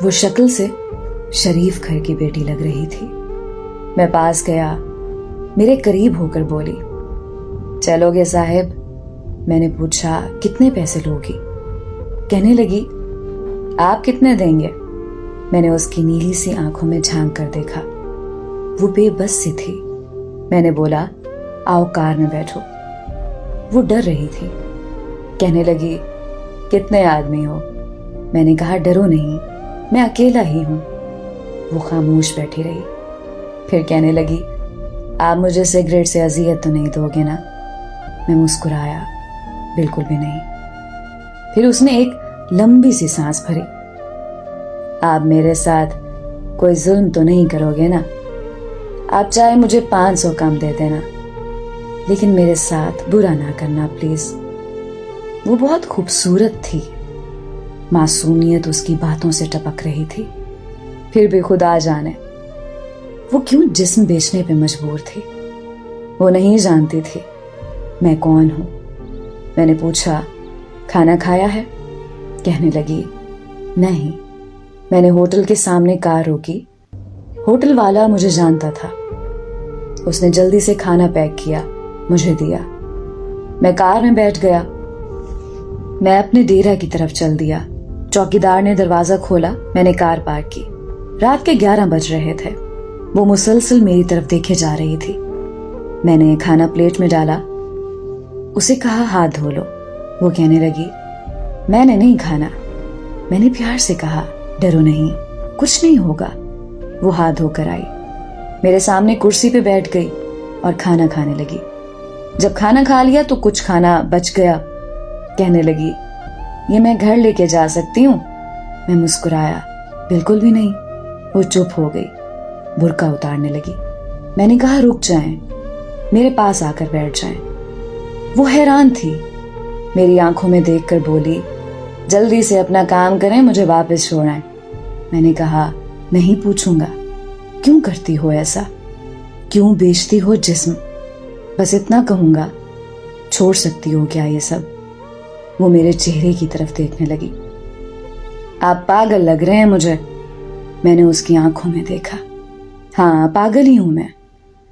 وہ شکل سے شریف گھر کی بیٹی لگ رہی تھی. میں پاس گیا, میرے قریب ہو کر بولی, چلو گے صاحب؟ میں نے پوچھا, کتنے پیسے لوگی؟ کہنے لگی, آپ کتنے دیں گے؟ میں نے اس کی نیلی سی آنکھوں میں جھانک کر دیکھا, وہ بے بس سی تھی. میں نے بولا, آؤ کار میں بیٹھو. وہ ڈر رہی تھی. کہنے لگی, کتنے آدمی ہو؟ میں نے کہا, ڈرو نہیں, میں اکیلا ہی ہوں. وہ خاموش بیٹھی رہی. پھر کہنے لگی, آپ مجھے سگریٹ سے اذیت تو نہیں دو گے نا؟ میں مسکرایا, بالکل بھی نہیں. پھر اس نے ایک لمبی سی سانس بھری. آپ میرے ساتھ کوئی ظلم تو نہیں کرو گے نا؟ آپ چاہے مجھے 500 کم دے دینا, لیکن میرے ساتھ برا نہ کرنا پلیز. وہ بہت خوبصورت تھی. معصومیت اس کی باتوں سے ٹپک رہی تھی. پھر بھی خدا جانے وہ کیوں جسم بیچنے پہ مجبور تھی. وہ نہیں جانتی تھی میں کون ہوں. میں نے پوچھا, کھانا کھایا ہے؟ کہنے لگی, نہیں. میں نے ہوٹل کے سامنے کار روکی. ہوٹل والا مجھے جانتا تھا. اس نے جلدی سے کھانا پیک کیا, مجھے دیا. میں کار میں بیٹھ گیا. میں اپنے ڈیرا کی طرف چل دیا. چوکیدار نے دروازہ کھولا. میں نے کار پارک کی. رات کے 11 بج رہے تھے. وہ مسلسل میری طرف دیکھے جا رہی تھی. میں نے کھانا پلیٹ میں ڈالا. اسے کہا, ہاتھ دھو لو. وہ کہنے لگی, میں نے نہیں کھانا. میں نے پیار سے کہا, ڈرو نہیں, کچھ نہیں ہوگا. وہ ہاتھ دھو کر آئی, میرے سامنے کرسی پہ بیٹھ گئی اور کھانا کھانے لگی. جب کھانا کھا لیا تو کچھ کھانا بچ گیا. کہنے لگی, یہ میں گھر لے کے جا سکتی ہوں؟ میں مسکرایا, بالکل بھی نہیں. وہ چپ ہو گئی, برقع اتارنے لگی. میں نے کہا, رک جائیں, میرے پاس آ کر بیٹھ جائیں. وہ حیران تھی. میری آنکھوں میں دیکھ کر بولی, جلدی سے اپنا کام کریں, مجھے واپس چھوڑیں. میں نے کہا, نہیں پوچھوں گا. کیوں کرتی ہو ایسا؟ کیوں بیچتی ہو جسم؟ بس اتنا کہوں گا, چھوڑ سکتی ہو کیا یہ سب؟ وہ میرے چہرے کی طرف دیکھنے لگی. آپ پاگل لگ رہے ہیں مجھے. میں نے اس کی آنکھوں میں دیکھا. ہاں, پاگل ہی ہوں میں.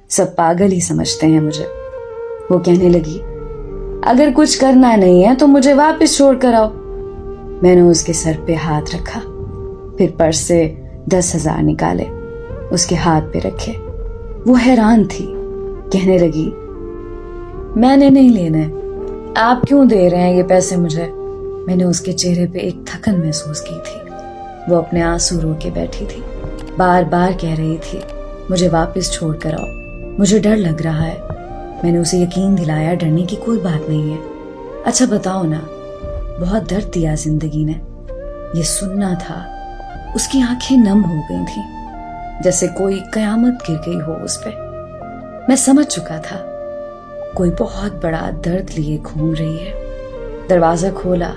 سب پاگل ہی سمجھتے ہیں مجھے. وہ کہنے لگی, اگر کچھ کرنا نہیں ہے تو مجھے واپس چھوڑ کر آؤ. میں نے اس کے سر پہ ہاتھ رکھا. پھر پرس سے 10,000 نکالے, اس کے ہاتھ پہ رکھے. وہ حیران تھی. کہنے لگی, میں نے نہیں لینے, آپ کیوں دے رہے ہیں یہ پیسے مجھے؟ میں نے اس کے چہرے پہ ایک تھکن محسوس کی تھی. وہ اپنے آنسو رو کے بیٹھی تھی. بار بار کہہ رہی تھی, مجھے واپس چھوڑ کر آؤ, مجھے ڈر لگ رہا ہے. میں نے اسے یقین دلایا, ڈرنے کی کوئی بات نہیں ہے. اچھا بتاؤ نا, بہت درد دیا زندگی نے. یہ سننا تھا. اس کی آنکھیں نم ہو گئی تھیں, جیسے کوئی قیامت گر گئی ہو اس پہ. میں سمجھ چکا تھا, کوئی بہت بڑا درد لیے گھوم رہی ہے. دروازہ کھولا,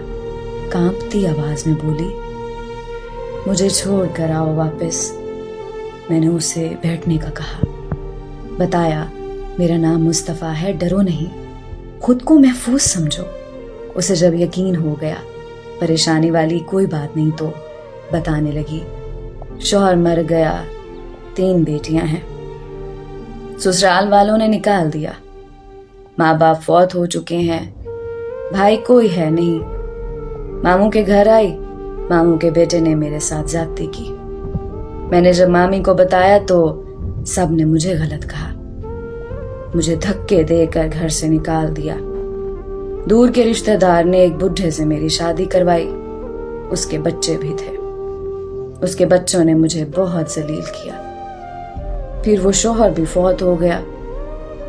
کانپتی آواز میں بولی, مجھے چھوڑ کر آؤ واپس. میں نے اسے بیٹھنے کا کہا. بتایا, میرا نام مصطفیٰ ہے, ڈرو نہیں, خود کو محفوظ سمجھو. اسے جب یقین ہو گیا پریشانی والی کوئی بات نہیں تو بتانے لگی, شوہر مر گیا, 3 بیٹیاں ہیں, سسرال والوں نے نکال دیا, ماں باپ فوت ہو چکے ہیں, بھائی کوئی ہے نہیں. ماموں کے گھر آئی, ماموں کے بیٹے نے میرے ساتھ زیادتی کی. میں نے جب مامی کو بتایا تو سب نے مجھے غلط کہا. مجھے دھکے دے کر گھر سے نکال دیا. دور کے رشتہ دار نے ایک بڈھے سے میری شادی کروائی. اس کے بچے بھی تھے. اس کے بچوں نے مجھے بہت ذلیل کیا. پھر وہ شوہر بھی فوت ہو گیا.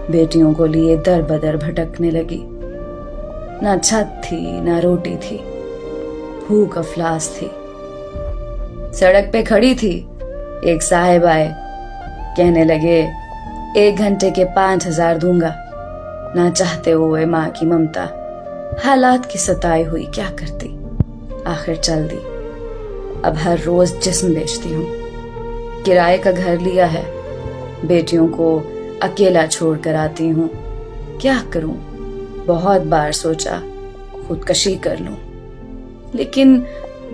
بیٹیوں کو لیے در بدر بھٹکنے لگی. نہ چھت تھی, نہ روٹی تھی, بھوک افلاس تھی. سڑک پہ کھڑی تھی, ایک صاحب آئے, کہنے لگے, 1 گھنٹے کے 5,000 دوں گا. نہ چاہتے ہوئے ماں کی ممتا, حالات کی ستائی ہوئی, کیا کرتی. آخر چل دی. اب ہر روز جسم بیچتی ہوں. کرائے کا گھر لیا ہے, بیٹیوں کو اکیلا چھوڑ کر آتی ہوں. کیا کروں؟ بہت بار سوچا خودکشی کر لوں, لیکن